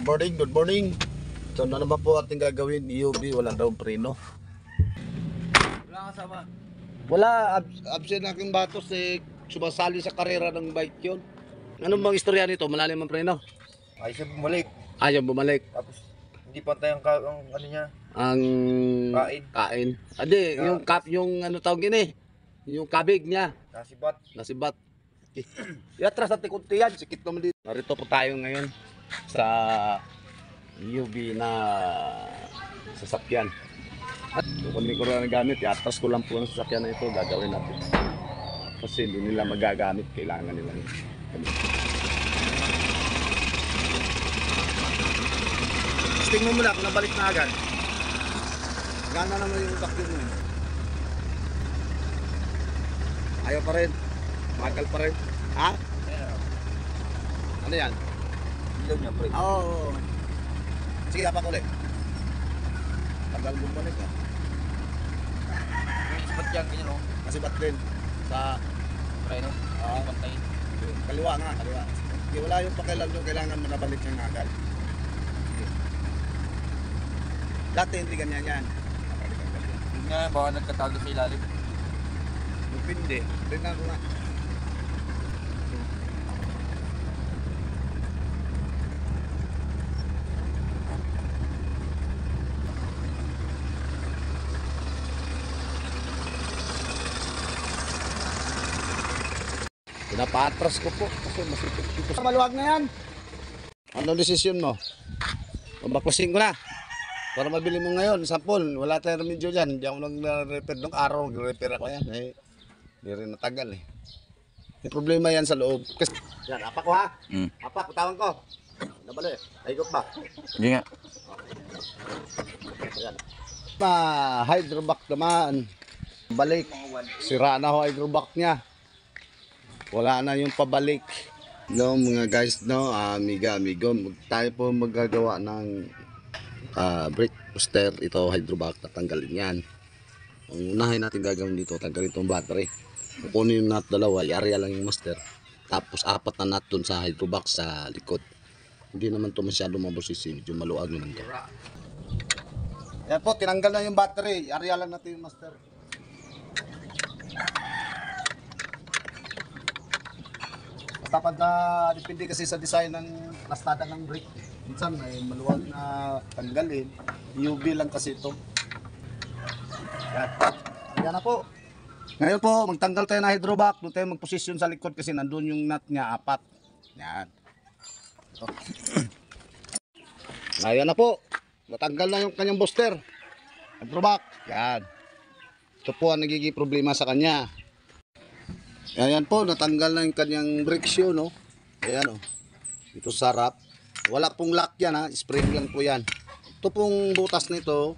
morning, good morning. So ano naman po ating gagawin? EUV, wala daw preno. Wala kasama. Wala, absent aking batos sumasali sa karera ng bike yun. Anong bang istorya nito? Malalim ang preno? Ay siya bumalik. Ayaw bumalik. Tapos hindi pantay ang ano niya. Ang kain. Ade, yung ano tawag yun eh. Yung kabig niya. Nasibat. Iatras at tikunti yan. Sikit naman dito. Narito po tayo ngayon sa EUV na sasakyan. At kukunin ko rin ang gamit. Iatras ko lang po ang sasakyan na ito. Gagawin natin. Kasi hindi nila magagamit. Kailangan nila. Testing mo muna kung nabalik na agad. Gana naman yung vacuum mo. Ayaw pa rin. Magal pa rin. Ha? Ano yan? Ilaw niya, pre. Oo. Sige, dapat ulit. Tagal bumalik ha. Ba't yan, ganyan o? Kasi ba't din sa Preno? Oo. Pantay. Kaliwa nga, kaliwa. Hindi, wala yung pakialam yung kailangan manabalik ng agad. Sige. Dati hindi ganyan yan. Yun nga, baka nagkatago sa ilalim. Hindi. Tingnan ko nga. Pinapatras ko po kasi masipit dito. Maluwag na yan. Ano desisyon mo? Baklasin ko na. Para mabili mo ngayon, sampol. Wala tayong remedyo dyan. Hindi ako nag-repair ng araw. Nag-repair ako yan. Hindi rin natagal eh. May problema yan sa loob. Kasi, yan, apak ko ha. Apak, utawan ko. Nabali, aygot ba? Hindi nga. Yan. Hydrovac naman. Balik. Sira na ho hydrovac niya. Wala na yung pabalik. No, mga guys, no, amigo, tayo po magagawa ng brake booster. Ito, hydrovac, tatanggalin yan. Ang unahin natin gagawin dito, tanggalin itong battery. Kukunin yung nut dalawa, i-area lang yung master. Tapos 4 na nut dun sa hydrovac sa likod. Hindi naman ito masyado mabusisi, medyo maluag naman ito. Yan po, tinanggal na yung battery, i-area lang natin yung master. Basta pag depende kasi sa design ng plastada ng brake. Minsan may maluwag na tanggalin. UV lang kasi ito. Yan. Yan na po. Ngayon po, magtanggal tayo ng hydrovac. Doon tayo magposisyon sa likod kasi nandun yung nut niya, 4. Yan. Ngayon na po. Matanggal na yung kanyang booster. Hydrovac. Yan. Ito po ang nagiging problema sa kanya. Ayan po, natanggal na yung kanyang brake shoe, no? Ayan, oh. Ito sarap. Wala pong lock yan, ha? Spring lang po yan. Ito pong butas nito,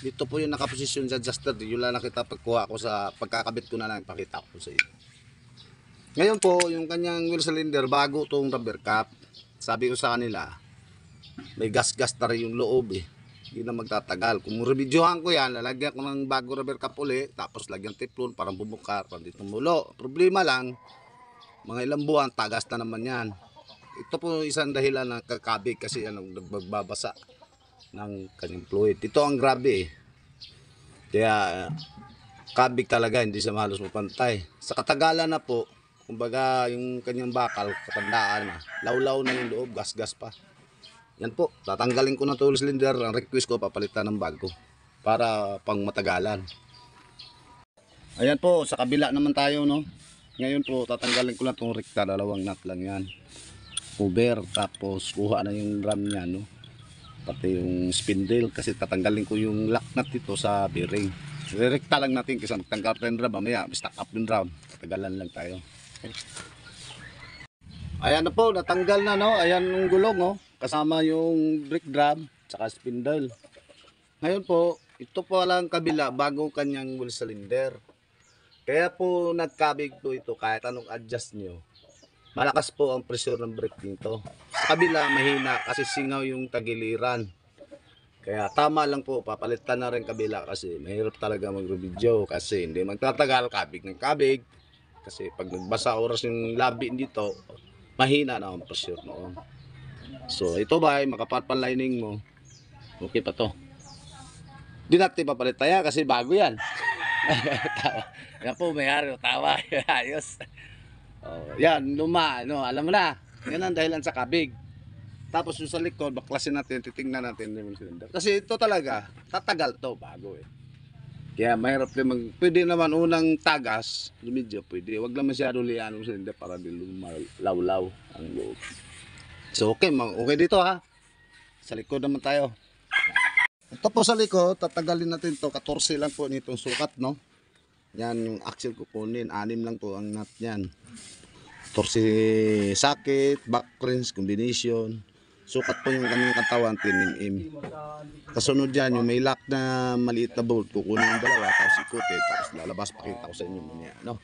dito po yung nakaposisyon sa adjuster. Yun lang nakita pagkuha ko sa pagkakabit ko na lang, pakita ko sa iyo. Ngayon po, yung kanyang wheel cylinder, bago itong rubber cap. Sabi ko sa kanila, may gas-gas na rin yung loob, eh. Hindi na magtatagal. Kung reviewhan ko yan, lalagyan ko ng bago rubber cap uli, tapos lagyan teflon, parang bumukar, parang dito mulo. Problema lang, mga ilang buwan, tagas na naman yan. Ito po isang dahilan ng kakabig kasi nagbabasa ng kanyang fluid. Ito ang grabe eh. Kaya kabig talaga, hindi siya halos mapantay. Sa katagalan na po, kumbaga yung kanyang bakal, katandaan na, lawlaw na yung loob, gas-gas pa. Yan po, tatanggalin ko na ito wheel cylinder. Ang request ko, papalitan ng bago para pang matagalan. Ayan po, sa kabila naman tayo, no. Ngayon po, tatanggalin ko lang itong rekta, 2 nut lang yan. Cover, tapos kuha na yung ram niya, no. Pati yung spindle, kasi tatanggalin ko yung lock nut dito sa bearing. Rekta lang natin kasi magtanggal pa yung ram, mamaya, stack up yung ram. Tatagalan lang tayo. Okay. Ayan na po, natanggal na, no. Ayan yung gulong, oh. Kasama yung brake drum, saka spindle. Ngayon po, ito po lang kabila, bago kanyang wheel cylinder. Kaya po nagkabig po ito, kahit anong adjust nyo. Malakas po ang pressure ng brake dito. Sa kabila, mahina kasi singaw yung tagiliran. Kaya tama lang po, papalitan na rin kabila kasi mahirap talaga mag-video kasi hindi magtatagal, kabig ng kabig. Kasi pag nagbasa oras yung labi dito, mahina na ang pressure noon. So ito ba ay makapat pa lining mo. Okay pa to. Di natin papalit tayo kasi bago yan. Tawa. Yan po, may-ari, tawa. Ayos. Oh, yan, luma, no, alam mo na. Yan ang dahilan sa kabig. Tapos yung sa likod, baklasin natin, titingnan natin yung cylinder. Kasi ito talaga, tatagal to bago eh. Kaya mahirap din pwede naman unang tagas, lumidyo pwede. Wag lang masyado liyan yung cylinder para di lumalaw-law ang loob. So okay, okay dito ha. Sa likod naman tayo. Ito po sa likod, tatagalin natin to 14 lang po nitong sukat, no? Yan yung axle kukunin, 6 lang po ang nut niyan. 14 socket, back wrench, combination. Sukat po yung kanyang katawan, 10 mm. Kasunod dyan, yung may lock na maliit na bolt, kukunin yung dalawa, tapos ikutin, tapos lalabas, pakita ko sa inyo muna, no?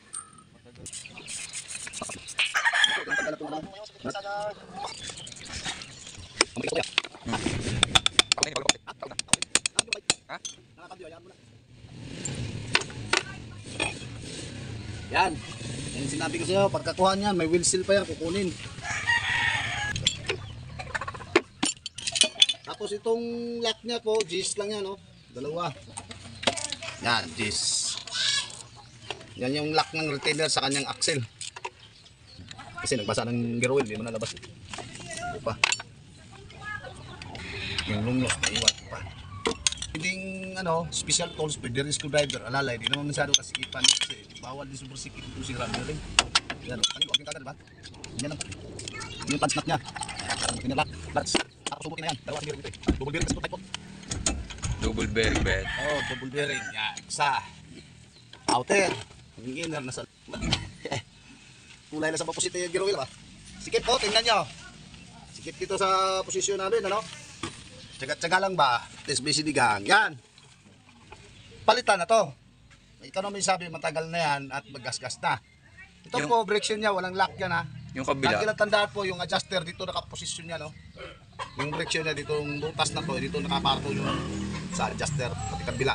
Yan. Yan sinabi ko sa'yo, pagkakuha niyan, may wheel seal pa yan, kukunin. Tapos itong lock niya po, G's lang yan, no? Dalawa. Yan, G's. Yan yung lock ng retainer sa kanyang axle. Kasi nagbasa ng gear oil, hindi mo nalabas. Ito pa. Yung lunglos, naiwan pa. Pwedeng, special tools, pwede rin screwdriver, alalay, di naman masyado kasikipan kasi bawal din super sikip kung si rubber ring. Yan, kanil ko, kagad, diba? Yan lang pa. Yung punch nut niya. Pinalak, parts. Tapos subukin na yan, dalawa bearing dito eh. Double bearing kasi ito type po. Double bearing bed. Oh, double bearing. Yan, isa. Outer. Yung inner nasa... Kulay na sa paposite yung gear oil ba? Sikip po, tingnan nyo. Sikip dito sa posisyon namin, Tsaga-tsaga lang ba? Test basic digang. Yan. Palitan na to. Ikaw naman sabi matagal na yan at maggasgas na. Ito Yung, po, friction niya, walang lock yan ha. yung kabila. Lagi lang tandaan po, yung adjuster dito nakaposisyon niya, no? Yung friction niya dito, yung butas na to, dito nakaparto yung sa adjuster, pati kabila.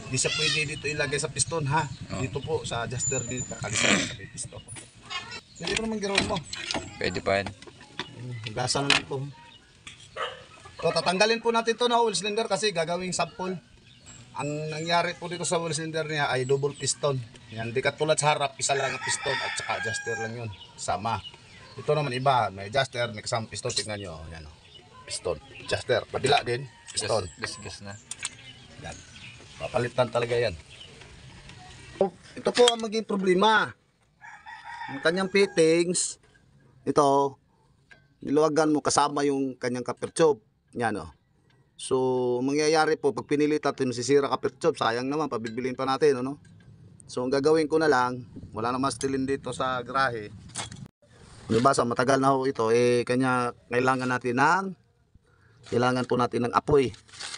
Hindi siya pwede dito ilagay sa piston ha. Dito po, sa adjuster dito, kalisan sa piston. Hindi po naman ganoon mo. Pwede pa yan. Gasa na lang po. So, tatanggalin po natin to na oil cylinder kasi gagawing sample. Ang nangyari po dito sa oil cylinder niya ay double piston. Yan, di katulad sa harap, isa lang ang piston at saka adjuster lang yun. Sama. Ito naman iba, may adjuster, may kasama piston. Tignan nyo, yan o. Piston, adjuster, kabila din, piston. Gas na. Yan. Papalitan talaga yan. Ito po ang maging problema. Yung kanyang fittings, ito, niluwagan mo kasama yung kanyang copper tube. Yan o. So, mangyayari po, pag pinilit natin, masisira copper tube. Sayang naman, pabibilin pa natin, ano? So, ang gagawin ko na lang, wala namang stilin dito sa garahe. Diba, sa matagal na ho ito, kanya, kailangan po natin ng apoy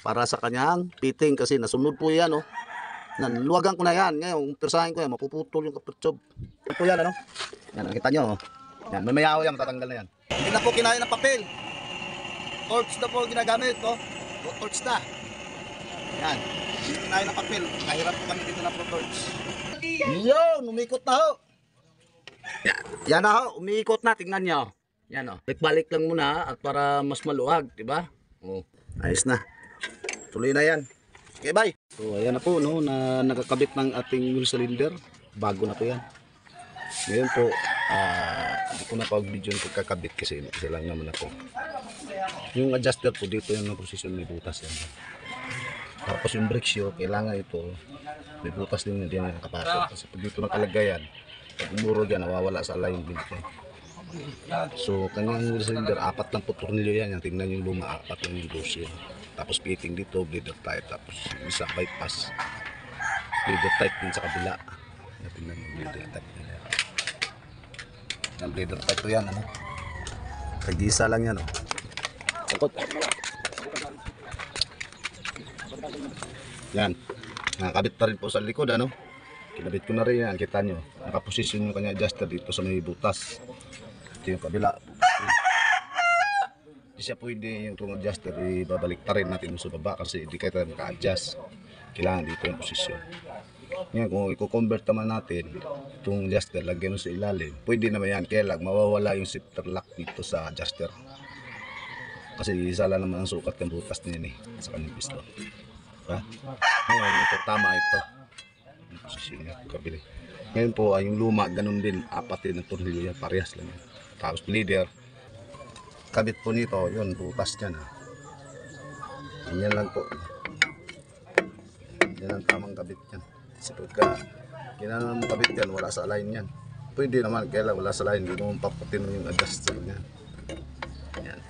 para sa kanyang fitting kasi nasunod po yan, oh. Luwagan ko na yan. Ngayon, persahin ko yan, mapuputol yung copper tube. Yan po yan, ano? Yan, nakita nyo, oh. Yan, may mayaw yan, matatanggal na yan. Hindi na po kinain ng papel. Torch na po ginagamit, no? Torch na. Yan. Hindi kinain ng papel. Kahirap po kami dito na po torch. Yun, umikot na ho. Yan na ho, umiikot na. Tingnan nyo. Yan o. Balik lang muna at para mas maluwag, diba? Oh, ayos na. Tuloy na yan. Okay, bye. So, ayan na po, no, na nakakabit ng ating wheel cylinder. Bago na po yan. Ngayon po, hindi ko na pag-video yung pagkakabit kasi lang naman ako. Yung adjuster po dito yung posisyon may butas yan. Tapos yung brake shoe, kailangan ito may butas din hindi na nakapasok. Kasi pag dito nakalagay yan, pag umuro dyan, nawawala sa alignment yan. So, kanyang wheel cylinder, 4 lang po tornilyo yan. Yung tingnan yung luma, 4 lang yung 12. Tapos fitting dito, bleeder tight. Tapos isa bypass. Bleeder tight din sa kabila. Tingnan yung bleeder tight nila. Yung bleeder tight po yan, ano? Kag-isa lang yan, oh. Sakot. Yan. Nakakabit pa rin po sa likod, ano? Kinabit ko na rin yan. Kita nyo. Nakaposisyon yung kanya adjuster dito sa may butas. Ito yung kabila. Hindi siya pwede yung itong adjuster. Ibabalik pa rin natin sa baba kasi hindi kayo tayo maka-adjust. Kailangan dito yung posisyon. Ngayon, kung i-convert naman natin itong adjuster, lagyan mo sa ilalim. Pwede naman yan. Kaya lang, mawawala yung shifter lock dito sa adjuster. Kasi isa lang naman ang sukat ng butas niya sa kanyang piston. Diba? Ngayon, ito tama ito. Yung posisyon niya, kabili. Ngayon po, ay yung luma, ganun din. 4 din ang tornilyo yan, parehas lang yan. Tapos leader, kabit po nito, yun, butas niya na. Yan lang po. Yan ang tamang kabit yan. Kasi pagka ginanong kabit yan, wala sa line yan. Pwede naman, kaya wala sa line, hindi mo paputin yung adjuster niya. Yan.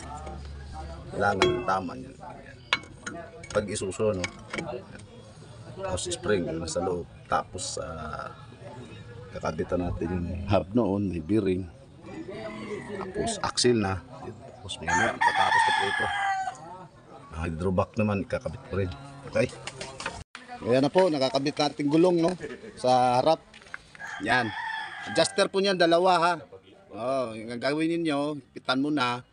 Kailangan ng tama yan. Pag isuso, no? Tapos spring, yun sa loob. Tapos, kakabitan natin yung hub noon, may bearing. Tapos axle na. Tapos may ano, patapos na po ito. Hydroback naman, kakabit po rin. Okay? Ayan na po, nakakabit natin gulong, no? Sa harap. Yan. Adjuster po niyan, dalawa ha. Oh, yung gagawin ninyo, pitan mo na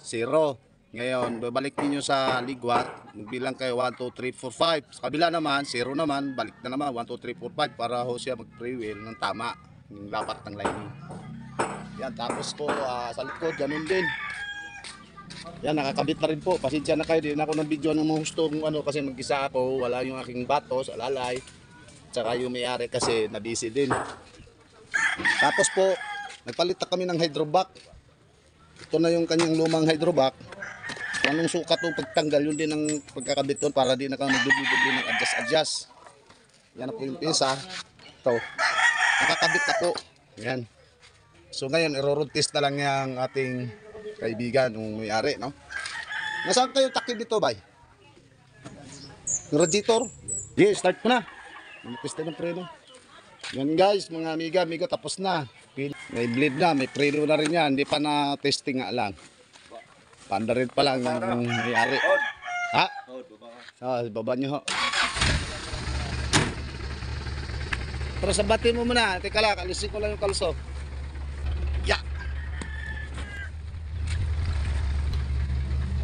0. Ngayon, babalik niyo sa ligwat, magbilang kayo 1, 2, 3, 4, 5. Sa kabila naman, 0 naman, balik na naman 1, 2, 3, 4, 5 para ho siya mag-freewheel ng tama, yung lapat ng lining. Yan, tapos po sa likod, ganun din. Yan, nakakabit na rin po. Pasensya na kayo, din ako ng video ng mga gusto kung ano kasi mag-isa ako, wala yung aking batos, alalay. Tsaka yung may-ari kasi na-busy din. Tapos po, nagpalit na kami ng hydroback. Ito na yung kanyang lumang hydroback. Kung anong sukat ng pagtanggal, yun din ang pagkakabit doon para di na kami magdudubli ng adjust. Yan na po yung pinsa. Ito. Nakakabit na po. Yan. So ngayon, i-road test na lang yung ating kaibigan, yung may-ari, no? Nasaan kayo takip dito, bay? Yung radiator? Yeah, start mo na. Manipis na ng preno. Yan guys, mga amiga, tapos na. May bleed na, may preno na rin yan. Hindi pa na testing nga lang. Panda rin pa lang yung may-ari. Ha? Baba nyo ho. Pero sabatin mo muna. Teka lang, alisin ko lang yung kalso. Yeah.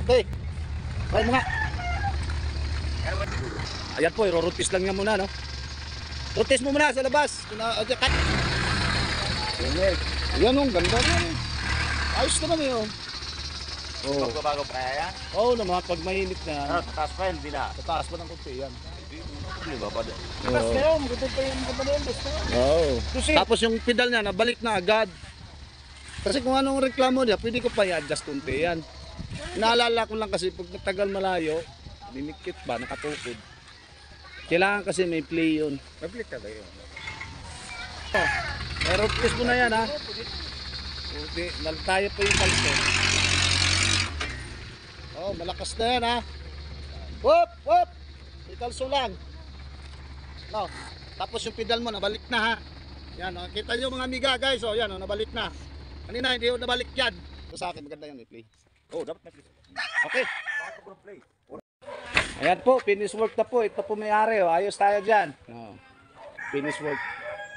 Okay. Bye mga. Ayan po, i-rotis lang niya muna, no? Rotis mo muna sa labas. Ayan o, ganda rin. Ayos naman eh, oh. Oh. Bago pa yan? Oo naman, pag mainit na. Tataas pa yan, bila. Tataas pa ng kunti yan. Hindi ba pa doon? Tataas na yun, maganda pa yung maganda yun. Oo. Tapos yung pedal niya, nabalik na agad. Kasi kung anong reklamo niya, pwede ko pa i-adjust kunti yan. Naalala ko lang kasi pag natagal malayo, dinikit ba, nakatukod. Kailangan kasi may play yun. May play ka ba yun? Oh, meron test mo na yan ha. Okay, tayo pa yung kalso. Oh, malakas na yan ha. Whoop, whoop. May kalso lang. No. Tapos yung pedal mo, nabalik na ha. Yan, oh. Kita nyo mga amiga guys. Oh, yan, oh, nabalik na. Kanina, hindi yung nabalik yan. Ito sa akin, maganda yan, may play. Oh, dapat may play. Okay. Ayan po, finish work na po. Ito po may-ari. Oh. Ayos tayo dyan. Oh. Finish work.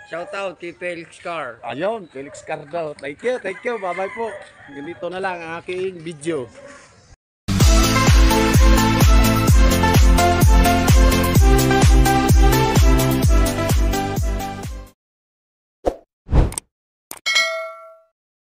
Shout out kay Felix Car. Ayun, Felix Cardo. Thank you, thank you. Bye-bye po. Ganito na lang ang aking video.